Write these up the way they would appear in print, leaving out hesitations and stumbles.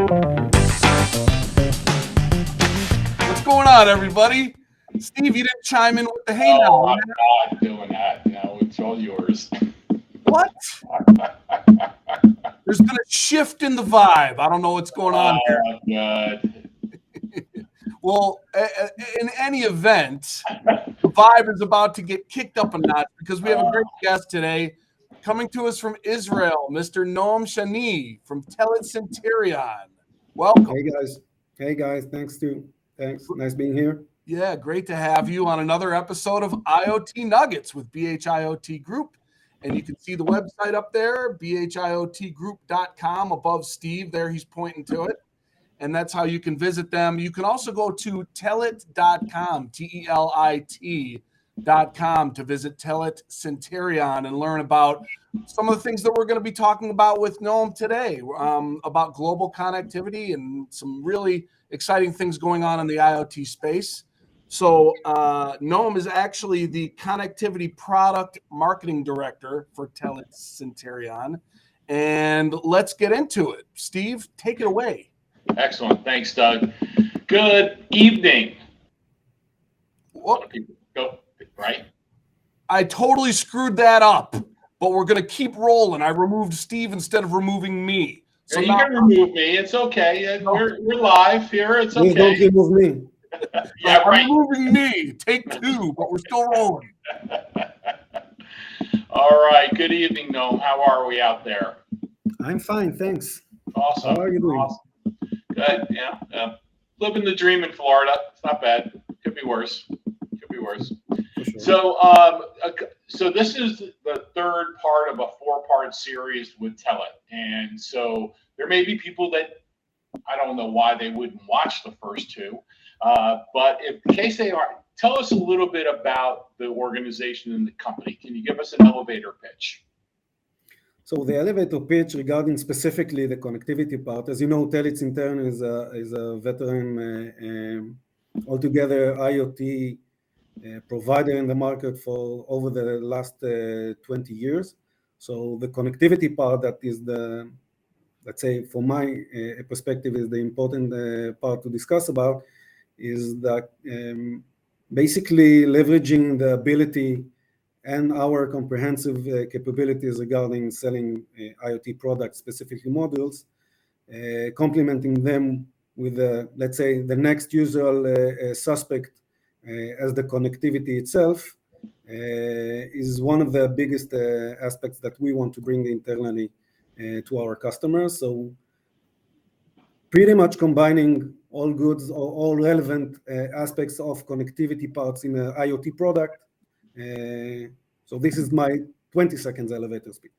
What's going on, everybody? Steve, you didn't chime in with the hey now. I'm not doing that. No, it's all yours. What? There's been a shift in the vibe. I don't know what's going on here. Good. Well, in any event, the vibe is about to get kicked up a notch because we have a great guest today coming to us from Israel, Mr. Noam Shany from Telit Cinterion. Welcome. Hey guys. Thanks. Nice being here. Yeah, great to have you on another episode of IoT Nuggets with IoT Group. And you can see the website up there, bhiotgroup.com, above Steve. There, he's pointing to it. And that's how you can visit them. You can also go to telit.com, Telit.com, to visit Telit Cinterion and learn about some of the things that we're going to be talking about with Noam today, about global connectivity and some really exciting things going on in the IoT space. So Noam is actually the Connectivity Product Marketing Director for Telit Cinterion. And let's get into it. Steve, take it away. Excellent. Thanks, Doug. Good evening. Well, Go, right? I totally screwed that up, but we're going to keep rolling. I removed Steve instead of removing me. So you can remove me. It's okay. We're live here. It's okay. Don't remove me. Yeah, I'm right. removing me. Take two, but we're still rolling. All right. Good evening, Noam. How are we out there? I'm fine, thanks. Awesome. How are you doing? Awesome. Good. Yeah. Living the dream in Florida. It's not bad. Could be worse. Sure. So this is the third part of a four-part series with Telit, and so there may be people that I don't know why they wouldn't watch the first two, but in case they are, tell us a little bit about the organization and the company. Can you give us an elevator pitch? So the elevator pitch regarding specifically the connectivity part, as you know, Telit Cinterion is a veteran altogether IoT provider in the market for over the last 20 years. So the connectivity part, that is the, let's say, from my perspective, is the important part to discuss about, is that basically leveraging the ability and our comprehensive capabilities regarding selling IoT products, specifically modules, complementing them with, let's say, the next usual suspect as the connectivity itself, is one of the biggest aspects that we want to bring internally to our customers. So pretty much combining all goods or all relevant aspects of connectivity parts in an IoT product. So this is my 20 seconds elevator speech.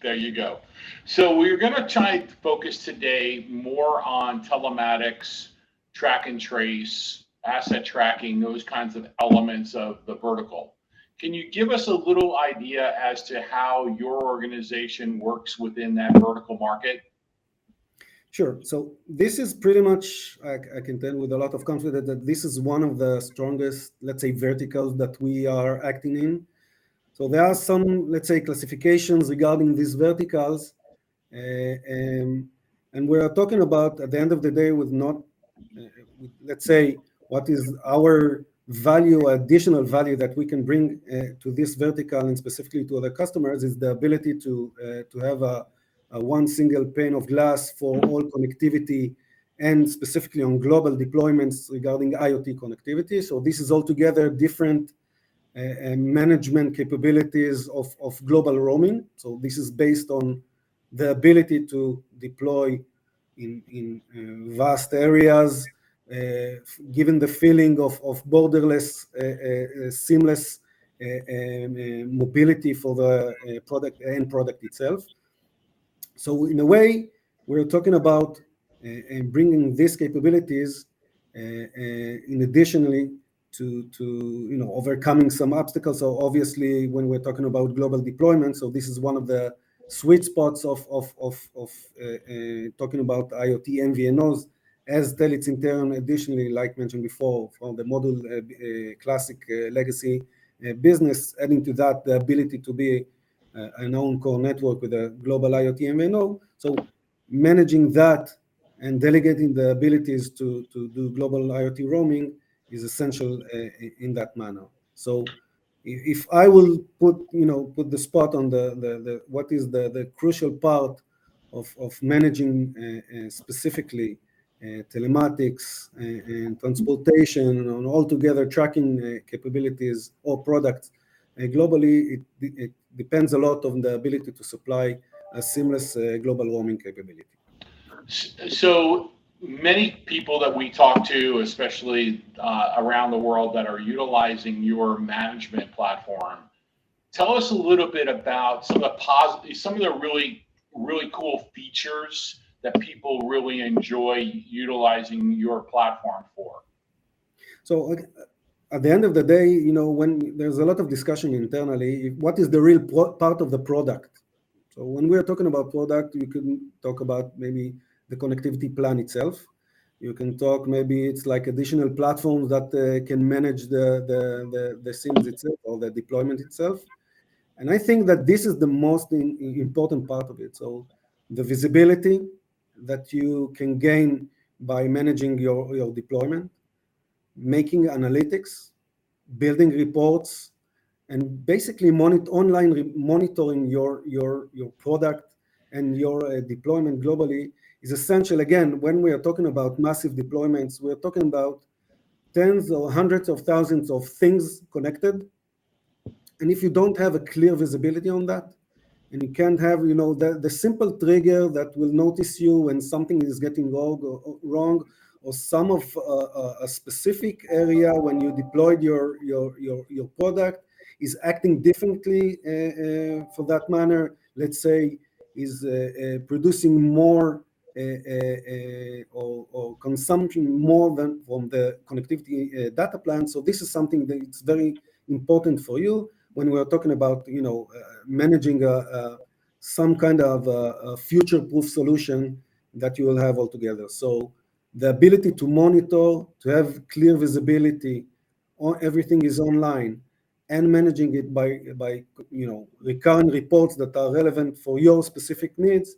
There you go. So we're going to try to focus today more on telematics, track and trace, asset tracking, those kinds of elements of the vertical. Can you give us a little idea as to how your organization works within that vertical market? Sure. So this is pretty much, I can tell with a lot of confidence that this is one of the strongest, let's say, verticals that we are acting in. So there are some, let's say, classifications regarding these verticals, and we are talking about, at the end of the day, with not, let's say, what is our value, additional value that we can bring to this vertical and specifically to other customers, is the ability to have a one single pane of glass for all connectivity, and specifically on global deployments regarding IoT connectivity. So this is altogether different management capabilities of global roaming. So this is based on the ability to deploy in vast areas, given the feeling of borderless, seamless mobility for the product itself. So in a way, we're talking about bringing these capabilities in additionally to overcoming some obstacles. So obviously, when we're talking about global deployment, so this is one of the sweet spots of talking about IoT MVNOs, as Telit Cinterion additionally, like mentioned before, from the model classic legacy business, adding to that the ability to be an own core network with a global IoT MVNO. So managing that and delegating the abilities to do global IoT roaming is essential in that manner. So if I will put the spot on the what is the crucial part of managing specifically telematics and transportation and altogether tracking capabilities or products globally, it depends a lot on the ability to supply a seamless global roaming capability. So many people that we talk to, especially around the world, that are utilizing your management platform, tell us a little bit about some of the really cool features that people really enjoy utilizing your platform for. So at the end of the day, when there's a lot of discussion internally, what is the real part of the product? So when we're talking about product, you can talk about maybe the connectivity plan itself. You can talk maybe it's like additional platforms that can manage the SIMs itself or the deployment itself. And I think that this is the most important part of it. So the visibility that you can gain by managing your deployment, making analytics, building reports, and basically online monitoring your product and your deployment globally is essential. Again, when we are talking about massive deployments, we're talking about tens or hundreds of thousands of things connected. And if you don't have a clear visibility on that, and you can't have the simple trigger that will notice you when something is getting wrong or some of a specific area when you deployed your product is acting differently for that manner, let's say is producing more or consumption more than from the connectivity data plan. So this is something that it's very important for you when we're talking about managing some kind of a future-proof solution that you will have altogether. So the ability to monitor, to have clear visibility on everything is online, and managing it by recurring reports that are relevant for your specific needs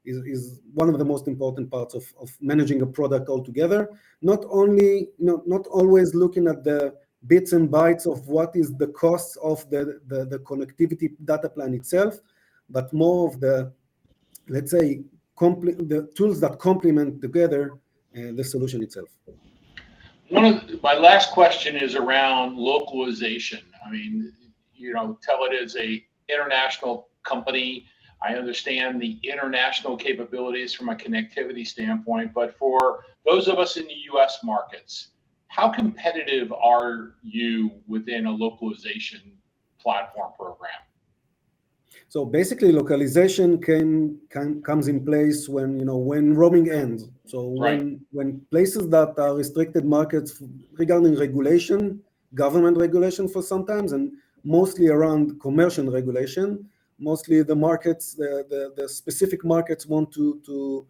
is one of the most important parts of managing a product altogether. Not always looking at the bits and bytes of what is the cost of the connectivity data plan itself, but more of the, let's say, the tools that complement together the solution itself. My last question is around localization. I mean, Telit is a international company. I understand the international capabilities from a connectivity standpoint, but for those of us in the US markets, how competitive are you within a localization platform program? So basically, localization comes in place when roaming ends. So when places that are restricted markets regarding regulation, government regulation for sometimes, and mostly around commercial regulation, mostly the markets, the specific markets want to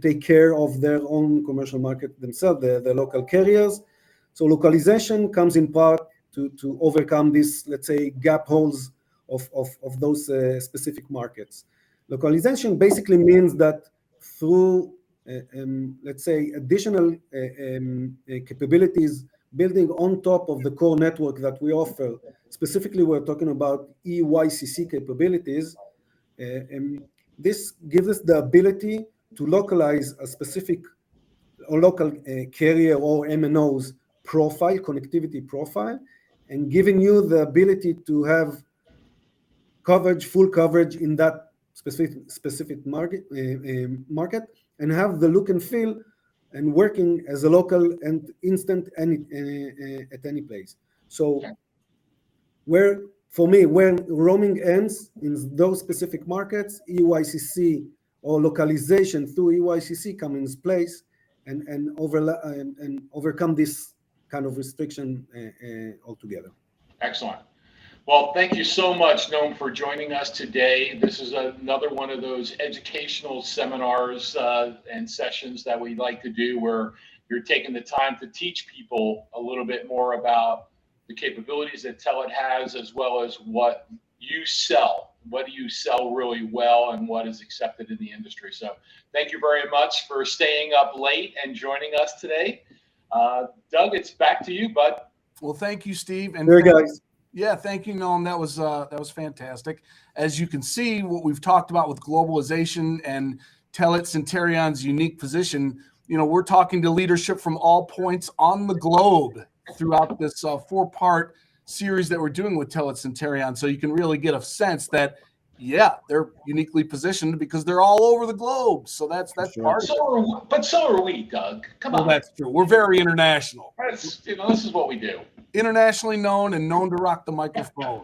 take care of their own commercial market themselves, the local carriers. So localization comes in part to overcome this, let's say, gap holes of those specific markets. Localization basically means that through, let's say, additional capabilities building on top of the core network that we offer, specifically we're talking about EYCC capabilities, this gives us the ability to localize a specific or local carrier or MNO's profile, connectivity profile, and giving you the ability to have full coverage in that specific market, and have the look and feel and working as a local and instant at any place. So for me, when roaming ends in those specific markets, EYCC or localization through EYCC come in place and overcome this kind of restriction altogether. Excellent. Well, thank you so much, Noam, for joining us today. This is another one of those educational seminars and sessions that we like to do where you're taking the time to teach people a little bit more about the capabilities that Telit has, as well as what you sell what do you sell really well and what is accepted in the industry. So thank you very much for staying up late and joining us today. Doug, it's back to you, bud. Well, thank you, Steve. And There, guys. yeah, thank you, Noam. That was fantastic. As you can see, what we've talked about with globalization and Telit Cinterion's unique position, we're talking to leadership from all points on the globe throughout this 4-part series that we're doing with Telit Cinterion. So you can really get a sense that, yeah, they're uniquely positioned because they're all over the globe. So that's Sure. part of it. But so are we, Doug. Come on. That's true. We're very international. This is what we do. Internationally known and known to rock the microphone.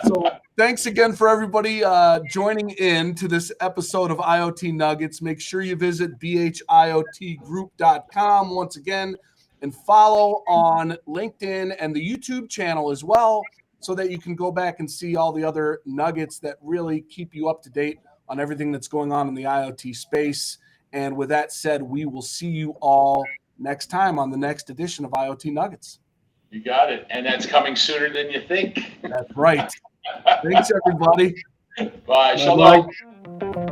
So thanks again for everybody joining in to this episode of IoT Nuggets. Make sure you visit bhiotgroup.com once again and follow on LinkedIn and the YouTube channel as well, so that you can go back and see all the other nuggets that really keep you up to date on everything that's going on in the IoT space. And with that said, we will see you all next time on the next edition of IoT Nuggets. You got it. And that's coming sooner than you think. That's right. Thanks, everybody. Bye. Shalom. Bye.